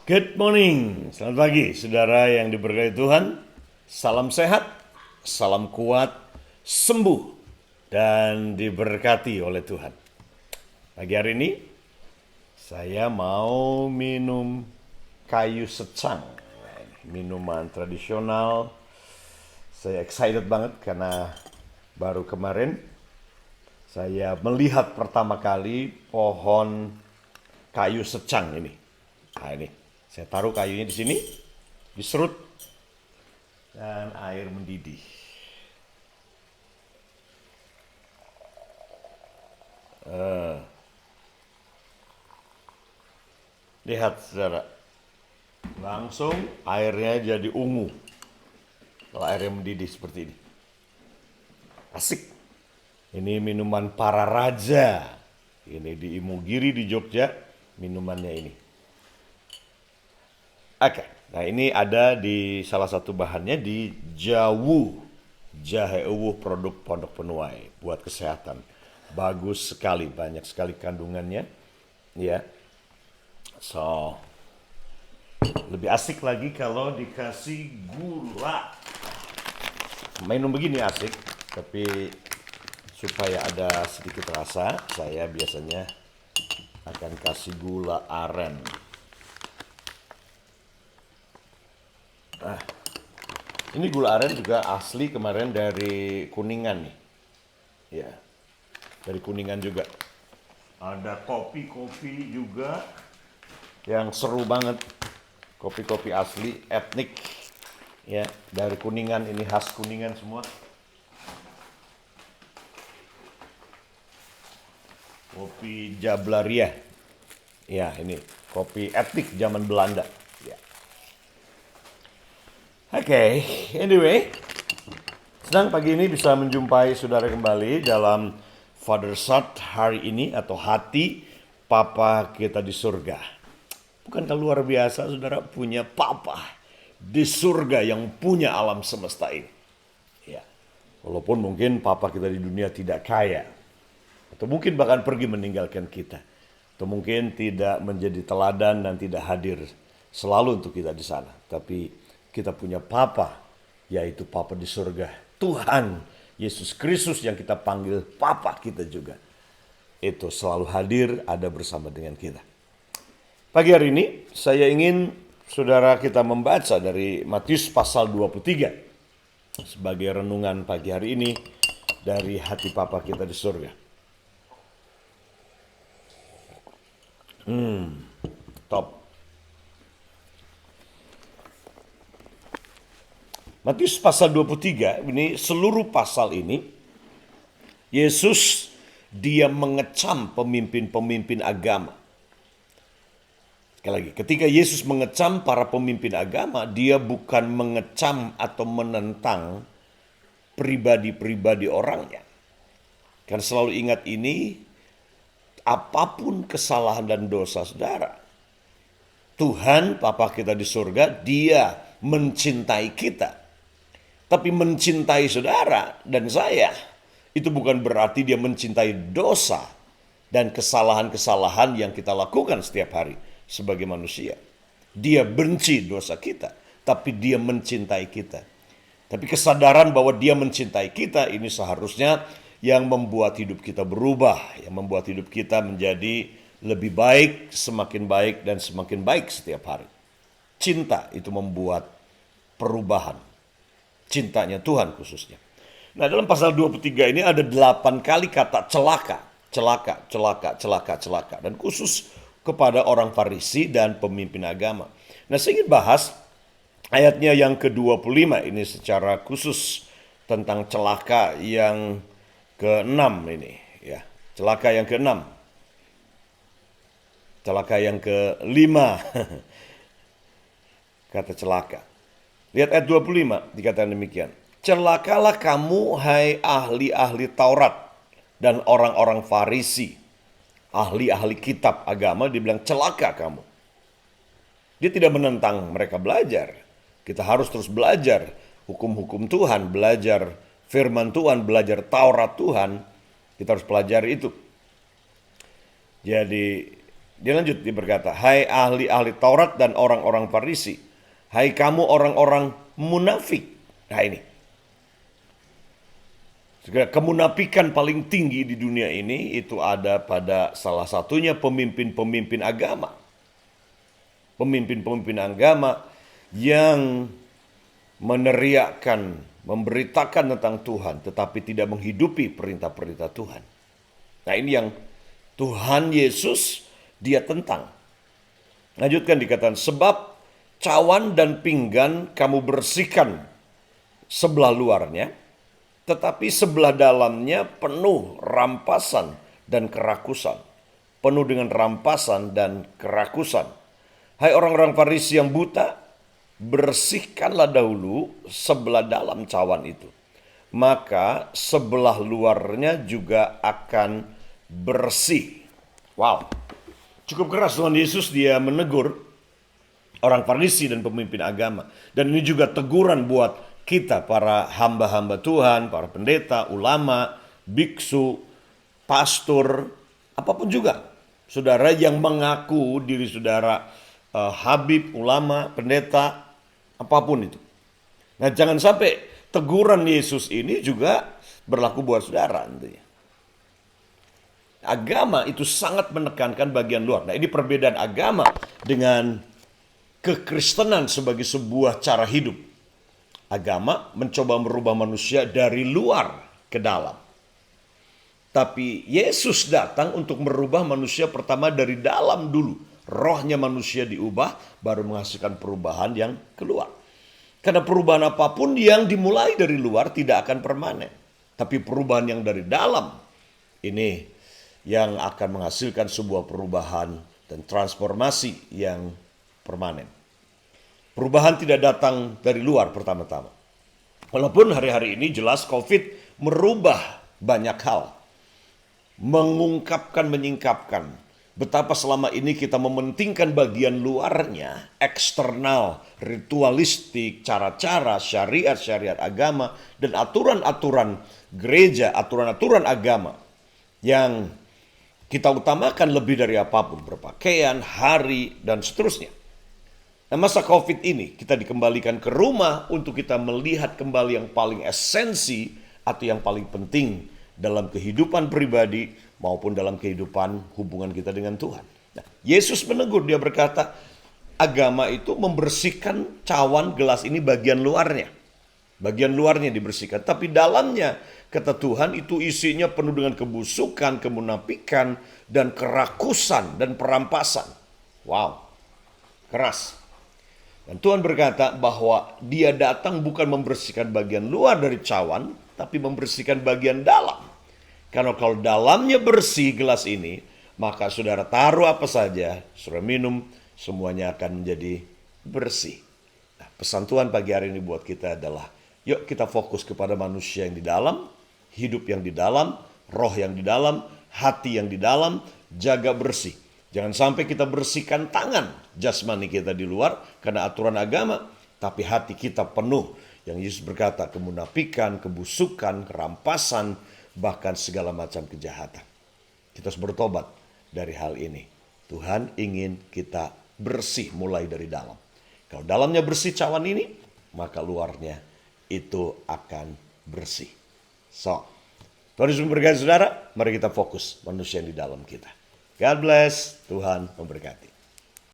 Good morning, selamat pagi saudara yang diberkati Tuhan. Salam sehat, salam kuat, sembuh, dan diberkati oleh Tuhan. Pagi hari ini saya mau minum kayu secang, minuman tradisional. Saya excited banget karena baru kemarin saya melihat pertama kali pohon kayu secang ini. Nah ini, saya taruh kayunya di sini, diserut, dan air mendidih. Lihat saudara, langsung airnya jadi ungu. Kalau airnya mendidih seperti ini. Asik. Ini minuman para raja. Ini di Imogiri di Jogja, minumannya ini. Oke, nah ini ada di salah satu bahannya di Jawu, jahe uwuh produk Pondok Penuai buat kesehatan. Bagus sekali, banyak sekali kandungannya, ya. So, lebih asik lagi kalau dikasih gula. Minum begini asik, tapi supaya ada sedikit rasa, saya biasanya akan kasih gula aren. Ini gula aren juga asli kemarin dari Kuningan nih. Ya, dari Kuningan juga. Ada kopi-kopi juga yang seru banget. Kopi-kopi asli, etnik. Ya, dari Kuningan, ini khas Kuningan semua. Kopi Jablaria. Ya, ini kopi etnik zaman Belanda. Ya. Oke, anyway, senang pagi ini bisa menjumpai saudara kembali dalam Father Sat hari ini atau hati Papa kita di surga. Bukankah luar biasa saudara punya Papa di surga yang punya alam semesta ini? Ya, walaupun mungkin Papa kita di dunia tidak kaya, atau mungkin bahkan pergi meninggalkan kita, atau mungkin tidak menjadi teladan dan tidak hadir selalu untuk kita di sana, tapi kita punya Papa, yaitu Papa di surga. Tuhan Yesus Kristus yang kita panggil Papa kita juga. Itu selalu hadir, ada bersama dengan kita. Pagi hari ini saya ingin saudara kita membaca dari Matius pasal 23. Sebagai renungan pagi hari ini dari hati Papa kita di surga. Top. Matius pasal 23, ini seluruh pasal ini, Yesus dia mengecam pemimpin-pemimpin agama. Sekali lagi, ketika Yesus mengecam para pemimpin agama, dia bukan mengecam atau menentang pribadi-pribadi orangnya. Karena selalu ingat ini, apapun kesalahan dan dosa saudara, Tuhan, Papa kita di surga, dia mencintai kita. Tapi mencintai saudara dan saya, itu bukan berarti dia mencintai dosa dan kesalahan-kesalahan yang kita lakukan setiap hari sebagai manusia. Dia benci dosa kita, tapi dia mencintai kita. Tapi kesadaran bahwa dia mencintai kita ini seharusnya yang membuat hidup kita berubah, yang membuat hidup kita menjadi lebih baik, semakin baik, dan semakin baik setiap hari. Cinta itu membuat perubahan. Cintanya Tuhan khususnya. Nah, dalam pasal 23 ini ada 8 kali kata celaka. Celaka, celaka, celaka, celaka. Dan khusus kepada orang Farisi dan pemimpin agama. Nah, saya ingin bahas ayatnya yang ke-25 ini secara khusus tentang celaka yang ke-6 ini. Ya, celaka yang ke-6. Celaka yang ke-5. Kata celaka. Lihat ayat 25, dikatakan demikian. Celakalah kamu, hai ahli-ahli Taurat dan orang-orang Farisi. Ahli-ahli kitab agama, dibilang celaka kamu. Dia tidak menentang mereka belajar. Kita harus terus belajar hukum-hukum Tuhan, belajar firman Tuhan, belajar Taurat Tuhan. Kita harus pelajari itu. Jadi Dia lanjut, dia berkata, hai ahli-ahli Taurat dan orang-orang Farisi, hai kamu orang-orang munafik. Nah ini, kemunafikan paling tinggi di dunia ini itu ada pada salah satunya pemimpin-pemimpin agama. Pemimpin-pemimpin agama yang meneriakkan, memberitakan tentang Tuhan, tetapi tidak menghidupi perintah-perintah Tuhan. Nah ini yang Tuhan Yesus dia tentang. Lanjutkan dikatakan, sebab cawan dan pinggan kamu bersihkan sebelah luarnya, tetapi sebelah dalamnya penuh rampasan dan kerakusan. Penuh dengan rampasan dan kerakusan. Hai orang-orang Farisi yang buta, bersihkanlah dahulu sebelah dalam cawan itu. Maka sebelah luarnya juga akan bersih. Wow. Cukup keras Tuhan Yesus dia menegur orang Farisi dan pemimpin agama. Dan ini juga teguran buat kita para hamba-hamba Tuhan, para pendeta, ulama, biksu, pastor, apapun juga. Saudara yang mengaku diri saudara habib, ulama, pendeta, apapun itu. Nah jangan sampai teguran Yesus ini juga berlaku buat saudara tentunya. Agama itu sangat menekankan bagian luar. Nah ini perbedaan agama dengan kekristenan sebagai sebuah cara hidup. Agama mencoba merubah manusia dari luar ke dalam. Tapi Yesus datang untuk merubah manusia pertama dari dalam dulu. Rohnya manusia diubah, baru menghasilkan perubahan yang keluar. Karena perubahan apapun yang dimulai dari luar tidak akan permanen. Tapi perubahan yang dari dalam, ini yang akan menghasilkan sebuah perubahan dan transformasi yang permanen. Perubahan tidak datang dari luar pertama-tama. Walaupun hari-hari ini jelas COVID merubah banyak hal. Menyingkapkan betapa selama ini kita mementingkan bagian luarnya, eksternal, ritualistik, cara-cara, syariat-syariat agama, dan aturan-aturan gereja, aturan-aturan agama yang kita utamakan lebih dari apapun, berpakaian, hari, dan seterusnya. Nah masa COVID ini kita dikembalikan ke rumah untuk kita melihat kembali yang paling esensi atau yang paling penting dalam kehidupan pribadi maupun dalam kehidupan hubungan kita dengan Tuhan. Nah, Yesus menegur, dia berkata, agama itu membersihkan cawan gelas ini bagian luarnya. Bagian luarnya dibersihkan, tapi dalamnya kata Tuhan itu isinya penuh dengan kebusukan, kemunafikan, dan kerakusan dan perampasan. Wow, keras. Dan Tuhan berkata bahwa dia datang bukan membersihkan bagian luar dari cawan, tapi membersihkan bagian dalam. Karena kalau dalamnya bersih gelas ini, maka saudara taruh apa saja, saudara minum, semuanya akan menjadi bersih. Nah, pesan Tuhan pagi hari ini buat kita adalah, yuk kita fokus kepada manusia yang di dalam, hidup yang di dalam, roh yang di dalam, hati yang di dalam, jaga bersih. Jangan sampai kita bersihkan tangan jasmani kita di luar karena aturan agama, tapi hati kita penuh. Yang Yesus berkata, kemunafikan, kebusukan, kerampasan, bahkan segala macam kejahatan. Kita harus bertobat dari hal ini. Tuhan ingin kita bersih mulai dari dalam. Kalau dalamnya bersih cawan ini, maka luarnya itu akan bersih. So, Tuhan Yesus memberkati saudara. Mari kita fokus manusia yang di dalam kita. God bless. Tuhan memberkati.